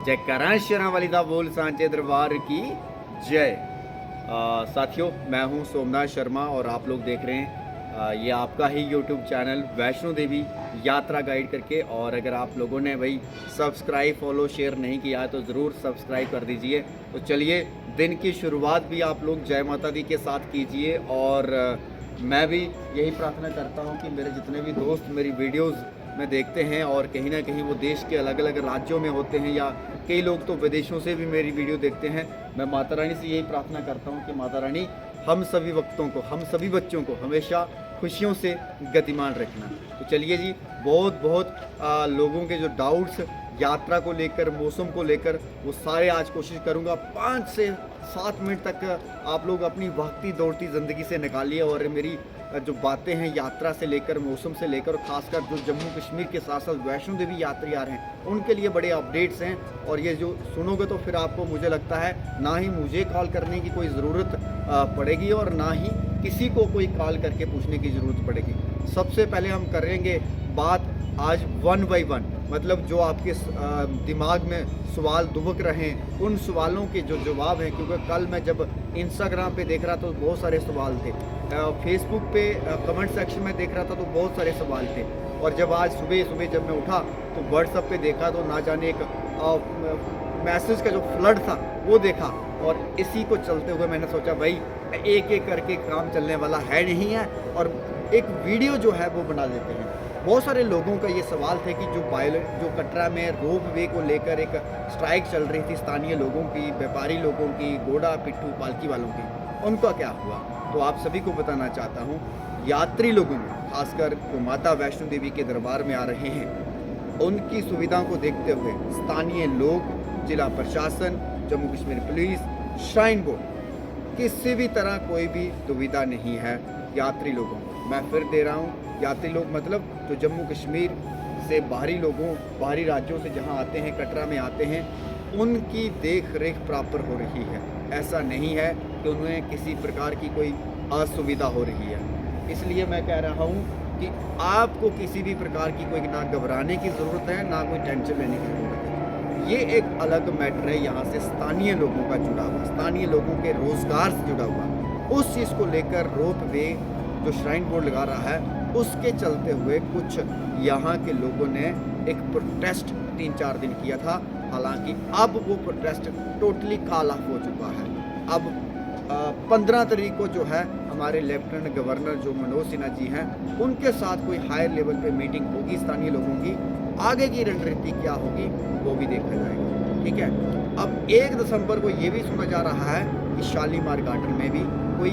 जयकारा शेरा वाली दा बोल सांचे दरबार की जय। साथियों, मैं हूं सोमनाथ शर्मा और आप लोग देख रहे हैं ये आपका ही यूट्यूब चैनल वैष्णो देवी यात्रा गाइड करके। और अगर आप लोगों ने भाई सब्सक्राइब फॉलो शेयर नहीं किया है तो ज़रूर सब्सक्राइब कर दीजिए। तो चलिए, दिन की शुरुआत भी आप लोग जय माता दी के साथ कीजिए। और मैं भी यही प्रार्थना करता हूं कि मेरे जितने भी दोस्त मेरी वीडियोस में देखते हैं और कहीं ना कहीं वो देश के अलग अलग राज्यों में होते हैं या कई लोग तो विदेशों से भी मेरी वीडियो देखते हैं, मैं माता रानी से यही प्रार्थना करता हूं कि माता रानी हम सभी वक्तों को, हम सभी बच्चों को हमेशा खुशियों से गतिमान रखना। तो चलिए जी, बहुत बहुत लोगों के जो डाउट्स यात्रा को लेकर, मौसम को लेकर, वो सारे आज कोशिश करूंगा 5 से 7 मिनट तक आप लोग अपनी भागती दौड़ती ज़िंदगी से निकालिए और मेरी जो बातें हैं यात्रा से लेकर, मौसम से लेकर, खासकर जो जम्मू कश्मीर के साथ साथ वैष्णो देवी यात्री आ रहे हैं उनके लिए बड़े अपडेट्स हैं। और ये जो सुनोगे तो फिर आपको, मुझे लगता है, ना ही मुझे कॉल करने की कोई ज़रूरत पड़ेगी और ना ही किसी को कोई कॉल करके पूछने की ज़रूरत पड़ेगी। सबसे पहले हम करेंगे बात आज 1 बाय 1, मतलब जो आपके दिमाग में सवाल दुबक रहे हैं उन सवालों के जो जवाब हैं। क्योंकि कल मैं जब इंस्टाग्राम पे देख रहा था तो बहुत सारे सवाल थे, फेसबुक पे कमेंट सेक्शन में देख रहा था तो बहुत सारे सवाल थे, और जब आज सुबह सुबह जब मैं उठा तो व्हाट्सएप पे देखा तो ना जाने एक मैसेज का जो फ्लड था वो देखा। और इसी को चलते हुए मैंने सोचा भाई एक एक करके काम चलने वाला है नहीं है और एक वीडियो जो है वो बना देते हैं। बहुत सारे लोगों का ये सवाल थे कि जो कटरा में रोप वे को लेकर एक स्ट्राइक चल रही थी स्थानीय लोगों की, व्यापारी लोगों की, घोड़ा पिट्ठू पालकी वालों की, उनका क्या हुआ। तो आप सभी को बताना चाहता हूँ, यात्री लोगों में खासकर जो माता वैष्णो देवी के दरबार में आ रहे हैं उनकी सुविधा को देखते हुए स्थानीय लोग, जिला प्रशासन, Jammu Kashmir police, shrine board, किसी भी तरह कोई भी दुविधा नहीं है यात्री लोगों को। मैं फिर दे रहा हूँ, यात्री लोग मतलब जो जम्मू कश्मीर से बाहरी लोगों, बाहरी राज्यों से जहाँ आते हैं, कटरा में आते हैं, उनकी देख रेख प्रॉपर हो रही है। ऐसा नहीं है कि उन्हें किसी प्रकार की कोई असुविधा हो रही है। इसलिए मैं कह रहा हूँ कि आपको किसी भी प्रकार की कोई ना घबराने की ज़रूरत है, ना कोई टेंशन लेने की ज़रूरत है। ये एक अलग मैटर है यहाँ से स्थानीय लोगों का जुड़ा हुआ, स्थानीय लोगों के रोज़गार से जुड़ा हुआ। उस चीज़ को लेकर रोप वे जो श्राइन बोर्ड लगा रहा है उसके चलते हुए कुछ यहाँ के लोगों ने एक प्रोटेस्ट 3-4 दिन किया था। हालांकि अब वो प्रोटेस्ट टोटली कॉल ऑफ हो चुका है। अब 15 तारीख को जो है हमारे लेफ्टिनेंट गवर्नर जो मनोज सिन्हा जी हैं उनके साथ कोई हायर लेवल पे मीटिंग होगी स्थानीय लोगों की। आगे की रणनीति क्या होगी वो भी देखा जाएगा, ठीक है। अब 1 दिसंबर को ये भी सुना जा रहा है कि शालीमार गार्डन में भी कोई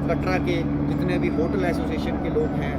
कटरा के जितने भी होटल एसोसिएशन के लोग हैं,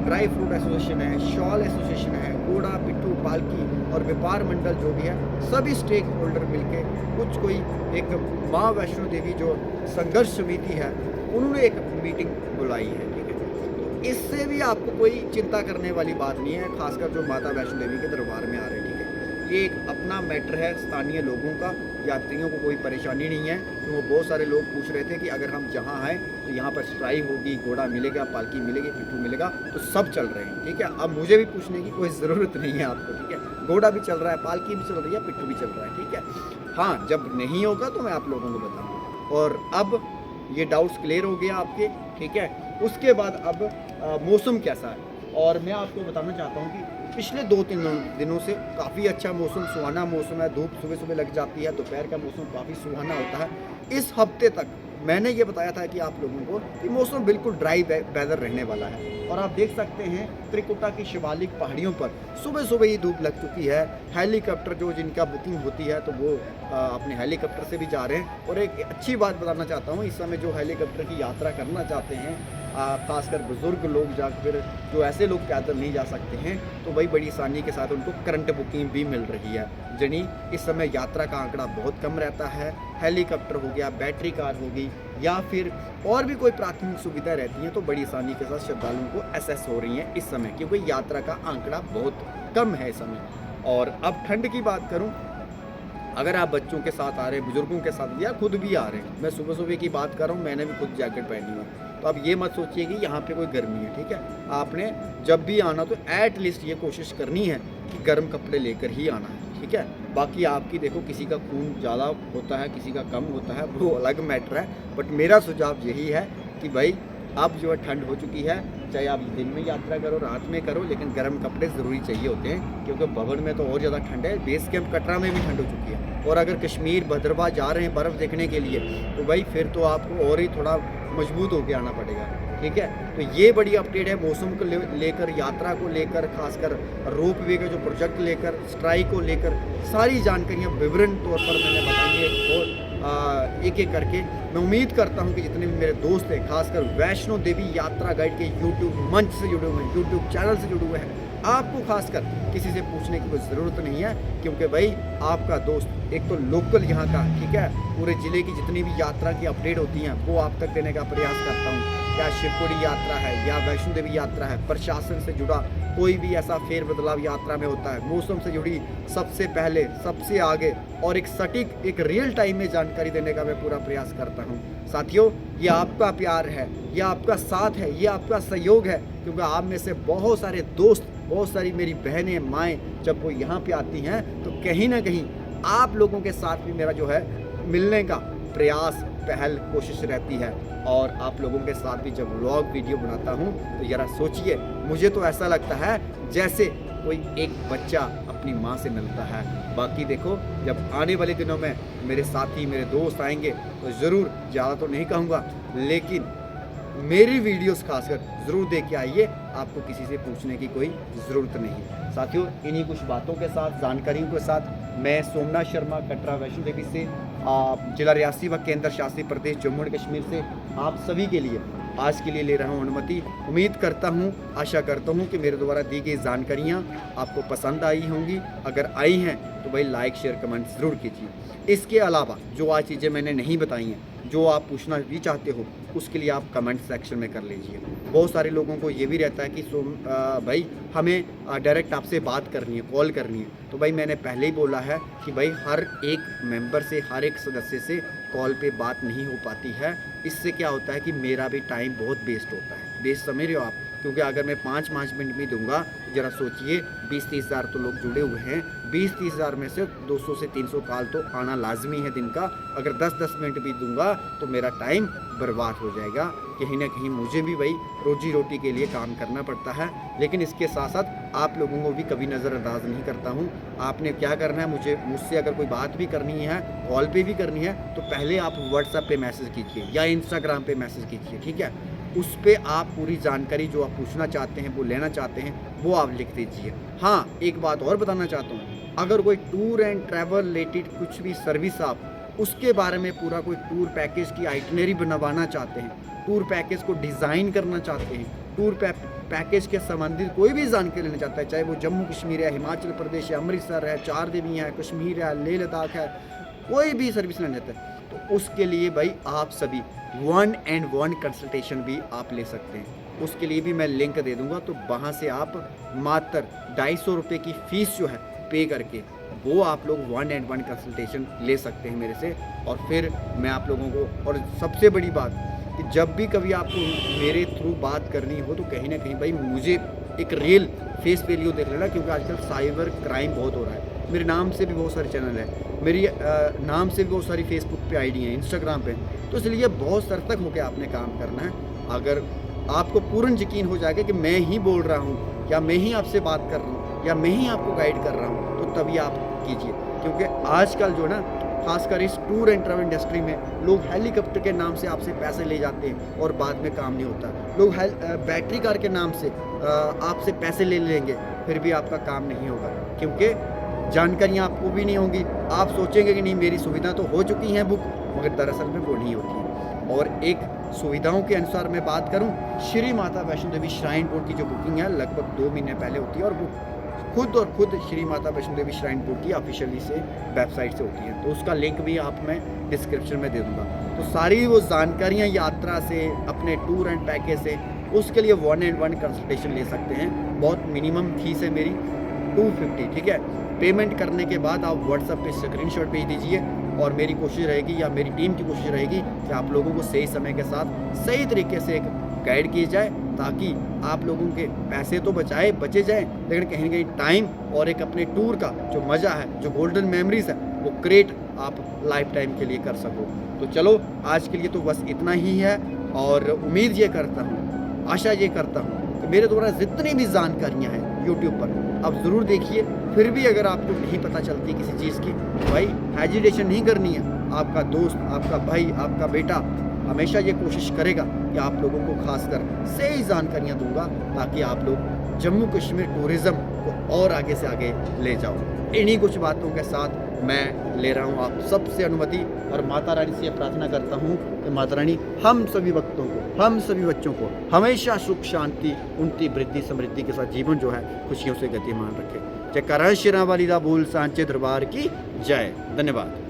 ड्राई फ्रूट एसोसिएशन है, शॉल एसोसिएशन है, घोड़ा पिट्ठू पालकी और व्यापार मंडल जो भी है, सभी स्टेक होल्डर मिलके कुछ कोई एक माँ वैष्णो देवी जो संघर्ष समिति है उन्होंने एक मीटिंग बुलाई है, ठीक है। तो इससे भी आपको कोई चिंता करने वाली बात नहीं है, खासकर जो माता वैष्णो देवी के दरबार में आ रहे हैं, ठीक है। ये एक अपना मैटर है स्थानीय लोगों का, यात्रियों को कोई परेशानी नहीं है। तो वो बहुत सारे लोग पूछ रहे थे कि अगर हम जहाँ आए तो यहाँ पर स्ट्राइक होगी, घोड़ा मिलेगा, पालकी मिलेगी, पिट्ठू मिलेगा, तो सब चल रहे हैं, ठीक है। अब मुझे भी पूछने की कोई ज़रूरत नहीं है आपको, ठीक है। घोड़ा भी चल रहा है, पालकी भी चल रही है, पिट्ठू भी चल रहा है, ठीक है। हाँ, जब नहीं होगा तो मैं आप लोगों को बताऊँगा। और अब ये डाउट्स क्लियर हो गया आपके, ठीक है। उसके बाद अब मौसम कैसा है, और मैं आपको बताना चाहता हूँ कि पिछले 2-3 दिनों से काफ़ी अच्छा मौसम, सुहाना मौसम है। धूप सुबह सुबह लग जाती है, दोपहर का मौसम काफ़ी सुहाना होता है। इस हफ्ते तक मैंने ये बताया था कि आप लोगों को कि मौसम बिल्कुल ड्राई वेदर रहने वाला है। और आप देख सकते हैं त्रिकुटा की शिवालिक पहाड़ियों पर सुबह सुबह ही धूप लग चुकी है। हेलीकॉप्टर जो जिनका बुकिंग होती है तो वो अपने हेलीकॉप्टर से भी जा रहे हैं। और एक अच्छी बात बताना चाहता हूँ, इस समय जो हेलीकॉप्टर की यात्रा करना चाहते हैं, खासकर बुज़ुर्ग लोग, या फिर जो ऐसे लोग पैदल नहीं जा सकते हैं, तो वही बड़ी आसानी के साथ उनको करंट बुकिंग भी मिल रही है। यानी इस समय यात्रा का आंकड़ा बहुत कम रहता है। हेलीकॉप्टर हो गया, बैटरी कार होगी, या फिर और भी कोई प्राथमिक सुविधा रहती है तो बड़ी आसानी के साथ श्रद्धालुओं को एक्सेस हो रही है इस समय, क्योंकि यात्रा का आंकड़ा बहुत कम है इस समय। और अब ठंड की बात करूं, अगर आप बच्चों के साथ आ रहे हैं, बुजुर्गों के साथ, या खुद भी आ रहे हैं, मैं सुबह सुबह की बात कर रहा हूँ, मैंने भी खुद जैकेट पहनी हुई, तो अब ये मत सोचिए कि यहाँ पे कोई गर्मी है, ठीक है। आपने जब भी आना तो एट लीस्ट ये कोशिश करनी है कि गर्म कपड़े लेकर ही आना है, ठीक है। बाकी आपकी देखो, किसी का खून ज़्यादा होता है, किसी का कम होता है, वो अलग मैटर है। बट मेरा सुझाव यही है कि भाई अब जो है ठंड हो चुकी है, चाहे आप दिन में यात्रा करो, रात में करो, लेकिन गर्म कपड़े ज़रूरी चाहिए होते हैं, क्योंकि भवन में तो और ज़्यादा ठंड है। बेस कैंप कटरा में भी ठंड हो चुकी है, और अगर कश्मीर भद्रवाह जा रहे हैं बर्फ़ देखने के लिए, तो भाई फिर तो आपको और ही थोड़ा मजबूत होकर आना पड़ेगा, ठीक है। तो ये बड़ी अपडेट है मौसम को लेकर, यात्रा को लेकर, खासकर रोप वे का जो प्रोजेक्ट लेकर, स्ट्राइक को लेकर, सारी जानकारियाँ विवरण तौर पर मैंने बताई है और एक एक करके। मैं उम्मीद करता हूँ कि जितने भी मेरे दोस्त हैं, खासकर वैष्णो देवी यात्रा गाइड के यूट्यूब मंच से जुड़े हुए हैं, यूट्यूब चैनल से जुड़े हुए हैं, आपको खासकर किसी से पूछने की कोई ज़रूरत नहीं है, क्योंकि भाई आपका दोस्त एक तो लोकल यहाँ का, ठीक है, पूरे ज़िले की जितनी भी यात्रा की अपडेट होती हैं वो आप तक देने का प्रयास करता हूँ। क्या शिवपुरी यात्रा है या वैष्णो देवी यात्रा है, प्रशासन से जुड़ा कोई भी ऐसा फेर बदलाव यात्रा में होता है, मौसम से जुड़ी सबसे पहले, सबसे आगे और एक सटीक, एक रियल टाइम में जानकारी देने का मैं पूरा प्रयास करता हूँ। साथियों, ये आपका प्यार है, ये आपका साथ है, ये आपका सहयोग है, क्योंकि आप में से बहुत सारे दोस्त, बहुत सारी मेरी बहनें, माएँ जब वो यहाँ पे आती हैं तो कहीं ना कहीं आप लोगों के साथ भी मेरा जो है मिलने का प्रयास, पहल, कोशिश रहती है। और आप लोगों के साथ भी जब व्लॉग वीडियो बनाता हूँ तो ज़रा सोचिए, मुझे तो ऐसा लगता है जैसे कोई एक बच्चा अपनी माँ से मिलता है। बाकी देखो, जब आने वाले दिनों में मेरे साथी, मेरे दोस्त आएंगे तो ज़रूर, ज़्यादा तो नहीं कहूँगा, लेकिन मेरी वीडियोस खासकर ज़रूर देख के आइए, आपको किसी से पूछने की कोई ज़रूरत नहीं। साथियों, इन्हीं कुछ बातों के साथ, जानकारियों के साथ मैं सोमनाथ शर्मा, कटरा वैष्णो देवी से, जिला रियासी व केंद्र शासित प्रदेश जम्मू एंड कश्मीर से आप सभी के लिए आज के लिए ले रहा हूं अनुमति। उम्मीद करता हूं, आशा करता हूं कि मेरे द्वारा दी गई जानकारियां आपको पसंद आई होंगी। अगर आई हैं तो भाई लाइक, शेयर, कमेंट ज़रूर कीजिए। इसके अलावा जो आज चीज़ें मैंने नहीं बताई हैं, जो आप पूछना भी चाहते हो, उसके लिए आप कमेंट सेक्शन में कर लीजिए। बहुत सारे लोगों को ये भी रहता है कि भाई हमें डायरेक्ट आपसे बात करनी है, कॉल करनी है। तो भाई मैंने पहले ही बोला है कि भाई हर एक मेंबर से, हर एक सदस्य से कॉल पे बात नहीं हो पाती है। इससे क्या होता है कि मेरा भी टाइम बहुत वेस्ट होता है। वेस्ट समझ रहे हो आप? क्योंकि अगर मैं 5-5 मिनट भी दूंगा, ज़रा सोचिए 20-30 हज़ार तो लोग जुड़े हुए हैं, 20-30 हज़ार में से 200 से 300 कॉल तो आना लाजमी है दिन का। अगर 10-10 मिनट भी दूंगा तो मेरा टाइम बर्बाद हो जाएगा। कहीं ना कहीं मुझे भी भाई रोजी रोटी के लिए काम करना पड़ता है, लेकिन इसके साथ साथ आप लोगों को भी कभी नज़रअंदाज नहीं करता हूँ। आपने क्या करना है, मुझसे अगर कोई बात भी करनी है, कॉल पे भी करनी है, तो पहले आप व्हाट्सएप पे मैसेज कीजिए या इंस्टाग्राम पे मैसेज कीजिए, ठीक है। उस पर आप पूरी जानकारी जो आप पूछना चाहते हैं, वो लेना चाहते हैं, वो आप लिख दीजिए। हाँ, एक बात और बताना चाहता हूँ, अगर कोई टूर एंड ट्रैवल रिलेटेड कुछ भी सर्विस, आप उसके बारे में पूरा कोई टूर पैकेज की आइटनरी बनवाना चाहते हैं, टूर पैकेज को डिज़ाइन करना चाहते हैं, टूर पैकेज के संबंधित कोई भी जानकारी लेना चाहता है, चाहे वो जम्मू कश्मीर है, हिमाचल प्रदेश है, अमृतसर है, चार देवी है, कश्मीर है, लेह लद्दाख है, कोई भी सर्विस लेना चाहता है, तो उसके लिए भाई आप सभी 1-on-1 कंसल्टेशन भी आप ले सकते हैं। उसके लिए भी मैं लिंक दे दूंगा, तो वहाँ से आप मात्र 250 रुपये की फ़ीस जो है पे करके वो आप लोग 1-on-1 कंसल्टेशन ले सकते हैं मेरे से। और फिर मैं आप लोगों को, और सबसे बड़ी बात कि जब भी कभी आपको मेरे थ्रू बात करनी हो तो कहीं ना कहीं भाई मुझे एक रियल फेस वैल्यू देख लेना, क्योंकि आजकल साइबर क्राइम बहुत हो रहा है। मेरे नाम से भी बहुत सारे चैनल हैं, मेरी नाम से भी बहुत सारी फेसबुक पे आईडी हैं, इंस्टाग्राम पे, तो इसलिए बहुत सतर्क होकर आपने काम करना है। अगर आपको पूर्ण यकीन हो जाएगा कि मैं ही बोल रहा हूँ, या मैं ही आपसे बात कर रहा हूँ, या मैं ही आपको गाइड कर रहा हूँ, तो तभी आप कीजिए। क्योंकि आजकल जो ना, खासकर इस टूर एंड ट्रैवल इंडस्ट्री में लोग हेलीकॉप्टर के नाम से आपसे पैसे ले जाते हैं और बाद में काम नहीं होता। लोग बैटरी कार के नाम से आपसे पैसे ले लेंगे, फिर भी आपका काम नहीं होगा, क्योंकि जानकारियाँ आपको भी नहीं होंगी। आप सोचेंगे कि नहीं मेरी सुविधा तो हो चुकी हैं बुक, मगर दरअसल में वो नहीं होती है। और एक सुविधाओं के अनुसार मैं बात करूं, श्री माता वैष्णो देवी श्राइन बोर्ड की जो बुकिंग है लगभग 2 महीने पहले होती है, और वो खुद श्री माता वैष्णो देवी श्राइन बोर्ड की ऑफिशियली से वेबसाइट से होती है। तो उसका लिंक भी आप मैं डिस्क्रिप्शन में दे दूंगा। तो सारी वो जानकारियाँ यात्रा से, अपने टूर एंड पैकेज से, उसके लिए 1-on-1 कंसल्टेशन ले सकते हैं। बहुत मिनिमम फीस है मेरी 250, ठीक है। पेमेंट करने के बाद आप व्हाट्सएप पे स्क्रीनशॉट भेज दीजिए, और मेरी कोशिश रहेगी, या मेरी टीम की कोशिश रहेगी कि आप लोगों को सही समय के साथ, सही तरीके से एक गाइड किए जाए, ताकि आप लोगों के पैसे तो बचे जाएँ, लेकिन कहीं न कहीं टाइम और एक अपने टूर का जो मज़ा है, जो गोल्डन मेमोरीज़ है, वो क्रिएट आप लाइफ टाइम के लिए कर सको। तो चलो आज के लिए तो बस इतना ही है, और उम्मीद ये करता हूँ, आशा ये करता हूँ कि मेरे द्वारा जितनी भी जानकारियाँ हैं यूट्यूब पर आप ज़रूर देखिए। फिर भी अगर आपको नहीं पता चलती किसी चीज़ की, भाई हेजिटेशन नहीं करनी है। आपका दोस्त, आपका भाई, आपका बेटा हमेशा ये कोशिश करेगा कि आप लोगों को खासकर सही जानकारियाँ दूंगा, ताकि आप लोग जम्मू कश्मीर टूरिज़्म को और आगे से आगे ले जाओ। इन्हीं कुछ बातों के साथ मैं ले रहा हूँ आप सबसे अनुमति, और माता रानी से प्रार्थना करता हूँ कि माता रानी हम सभी भक्तों को, हम सभी बच्चों को हमेशा सुख शांति, उन्नति, वृद्धि, समृद्धि के साथ जीवन जो है खुशियों से गतिमान रखे। जयकारा शेरां वाली दा बोल सांचे दरबार की जय। धन्यवाद।